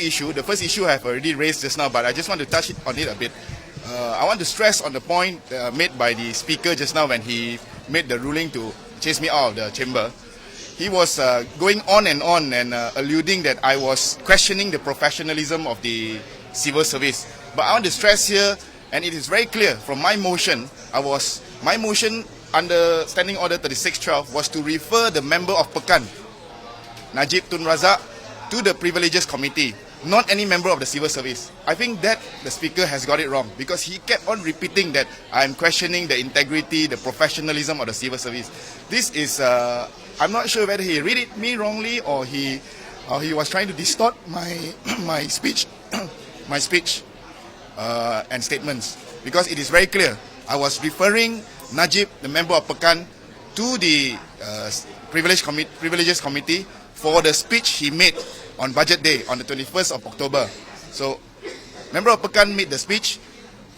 issues. The first issue I have already raised just now, but I just want to touch on it a bit. I want to stress on the point made by the speaker just now when he made the ruling to chase me out of the chamber. He was going on and alluding that I was questioning the professionalism of the civil service. But I want to stress here, and it is very clear from my motion, my motion under Standing Order 3612 was to refer the member of Pekan, Najib Tun Razak, to the Privileges Committee, not any member of the civil service. I think that the speaker has got it wrong because he kept on repeating that I'm questioning the integrity, the professionalism of the civil service. This is, I'm not sure whether he read it me wrongly or he was trying to distort my speech, and statements, because it is very clear. I was referring Najib, the member of Pekan, to the Privileges Committee for the speech he made on Budget Day on the 21st of October. So, member of Pekan made the speech.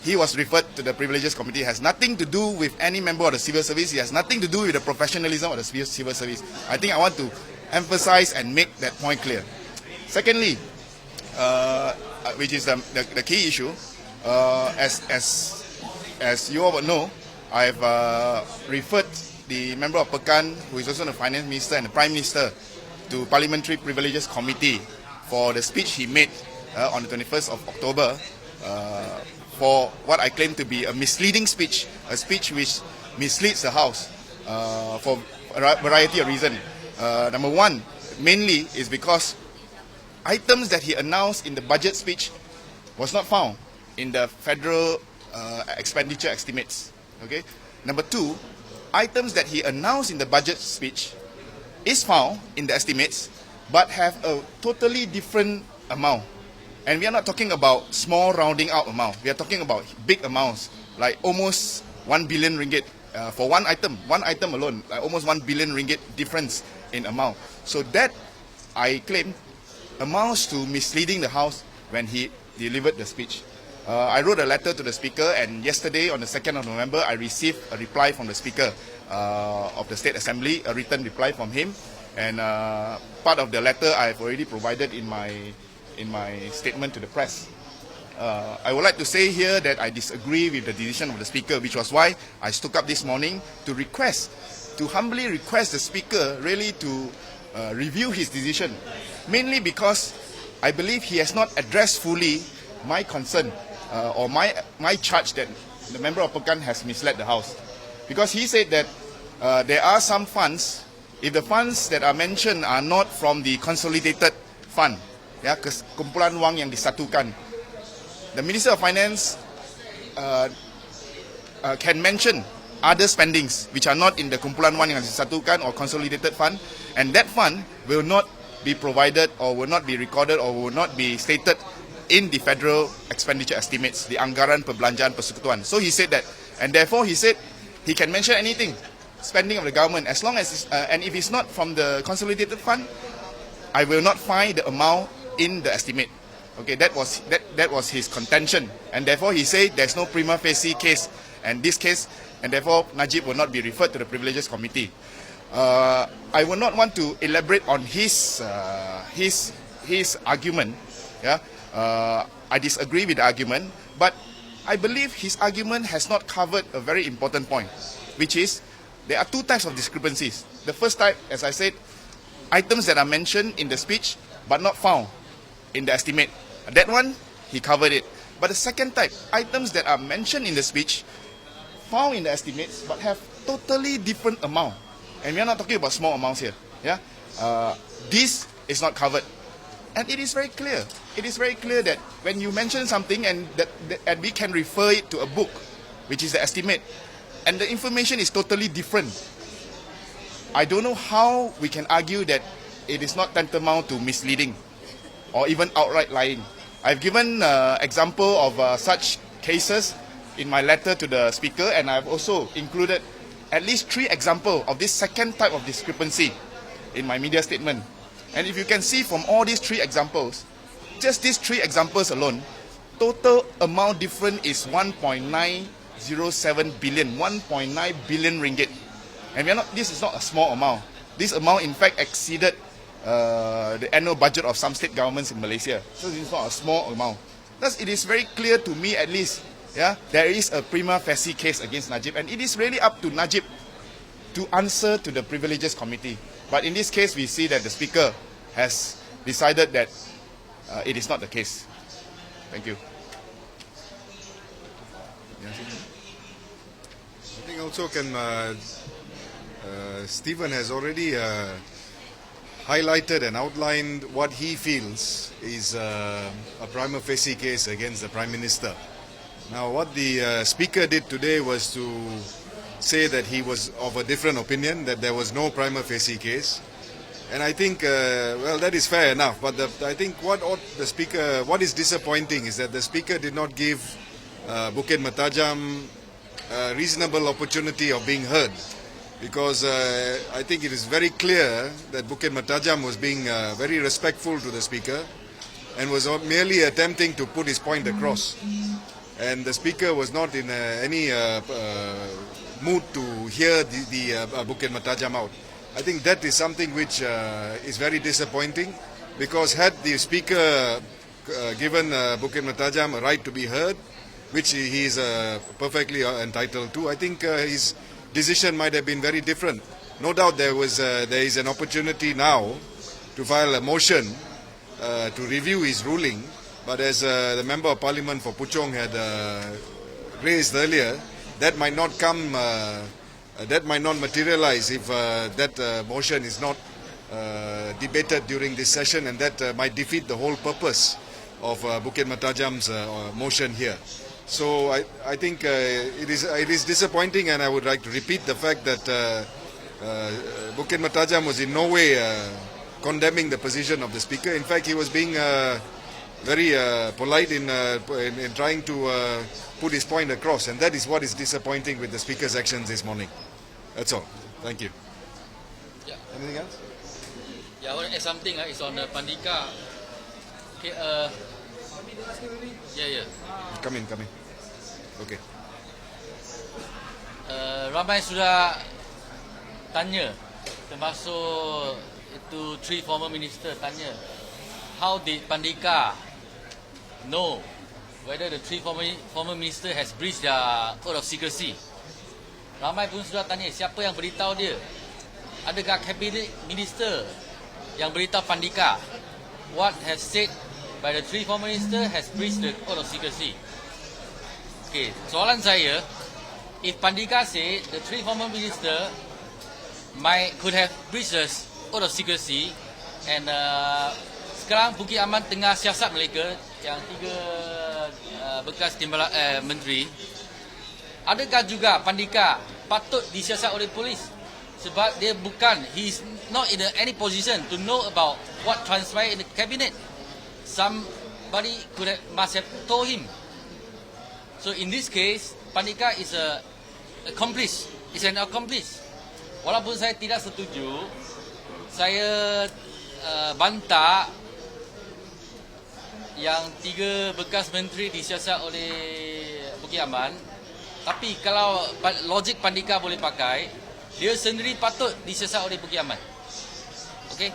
He was referred to the Privileges Committee. It has nothing to do with any member of the civil service. It has nothing to do with the professionalism of the civil service. I think I want to emphasize and make that point clear. Secondly, which is the key issue, as you all would know, I've referred the member of Pekan, who is also the Finance Minister and the Prime Minister, to Parliamentary Privileges Committee for the speech he made on the 21st of October for what I claim to be a misleading speech, a speech which misleads the House for a variety of reasons. Number one, mainly is because items that he announced in the budget speech was not found in the federal expenditure estimates. Okay. Number two, items that he announced in the budget speech is found in the estimates, but have a totally different amount. And we are not talking about small rounding out amount. We are talking about big amounts, like almost 1 billion ringgit for one item alone, like almost 1 billion ringgit difference in amount. So that, I claim, amounts to misleading the House when he delivered the speech. I wrote a letter to the Speaker, and yesterday, on the 2nd of November, I received a reply from the Speaker of the State Assembly, a written reply from him, and part of the letter I have already provided in my statement to the press. I would like to say here that I disagree with the decision of the Speaker, which was why I stood up this morning to humbly request the Speaker really to review his decision, mainly because I believe he has not addressed fully my concern or my charge that the member of Pekan has misled the House. Because he said that there are some funds, if the funds that are mentioned are not from the consolidated fund, ya, kumpulan wang yang disatukan, the Minister of Finance can mention other spendings which are not in the kumpulan wang yang disatukan or consolidated fund, and that fund will not be provided or will not be recorded or will not be stated in the federal expenditure estimates, the anggaran perbelanjaan persekutuan. So he said that, and therefore he said he can mention anything, spending of the government, as long as and if it's not from the consolidated fund, I will not find the amount in the estimate. Okay, that was his contention, and therefore he said there's no prima facie case, and this case, and therefore Najib will not be referred to the Privileges Committee. I will not want to elaborate on his argument. Yeah. I disagree with the argument, but I believe his argument has not covered a very important point, which is there are two types of discrepancies. The first type, as I said, items that are mentioned in the speech but not found in the estimate. That one, he covered it. But the second type, items that are mentioned in the speech, found in the estimates, but have totally different amount. And we are not talking about small amounts here. Yeah, this is not covered. And it is very clear. It is very clear that when you mention something and we can refer it to a book, which is the estimate, and the information is totally different, I don't know how we can argue that it is not tantamount to misleading or even outright lying. I've given example of such cases in my letter to the Speaker, and I've also included at least 3 examples of this second type of discrepancy in my media statement. And if you can see from all these 3 examples, just these 3 examples alone, total amount different is 1.907 billion, 1.9 billion ringgit. And this is not a small amount. This amount in fact exceeded the annual budget of some state governments in Malaysia. So it's not a small amount. Thus, it is very clear to me, at least, there is a prima facie case against Najib, and it is really up to Najib to answer to the Privileges Committee. But in this case, we see that the Speaker has decided that it is not the case. Thank you. I think also Stephen has already highlighted and outlined what he feels is a prima facie case against the Prime Minister. Now, what the Speaker did today was to say that he was of a different opinion, that there was no prima facie case. And I think, well, that is fair enough. But I think what is disappointing is that the Speaker did not give Bukit Mertajam a reasonable opportunity of being heard. Because I think it is very clear that Bukit Mertajam was being very respectful to the Speaker and was merely attempting to put his point across. And the Speaker was not in any mood to hear the Bukit Mertajam out. I think that is something which is very disappointing, because had the Speaker given Bukit Mertajam a right to be heard, which he is perfectly entitled to, I think his decision might have been very different. No doubt there is an opportunity now to file a motion to review his ruling, but as the Member of Parliament for Puchong had raised earlier, that might not come, that might not materialize if that motion is not debated during this session, and that might defeat the whole purpose of Bukit Mertajam's motion here. So I think it is disappointing, and I would like to repeat the fact that Bukit Mertajam was in no way condemning the position of the Speaker. In fact, he was being very polite in trying to put his point across, and that is what is disappointing with the Speaker's actions this morning. That's all. Thank you. Yeah. Anything else? Yeah, I want to add something. It's on Pandika. Okay. Yeah. Come in. Okay. Ramai sudah tanya, termasuk itu 3 former minister tanya, how did Pandika know whether the 3 former minister has breached their oath of secrecy? Ramai pun sudah tanya, siapa yang beritahu dia? Adakah cabinet minister yang beritahu Pandika what has said by the 3 former minister has breached the oath of secrecy? Okay, soalan saya, if Pandika say the 3 former minister could have breached the oath of secrecy, and sekarang Bukit Aman tengah siasat mereka yang 3 bekas menteri, adakah juga Pandika patut disiasat oleh polis? Sebab dia he is not in any position to know about what transpired in the cabinet. Somebody must have told him. So in this case, Pandika is an accomplice. Walaupun saya tidak setuju, saya bantah yang 3 bekas menteri disiasat oleh Bukit Aman. Tapi kalau logik Pandika boleh pakai, dia sendiri patut disiasat oleh Bukit Aman. Okay?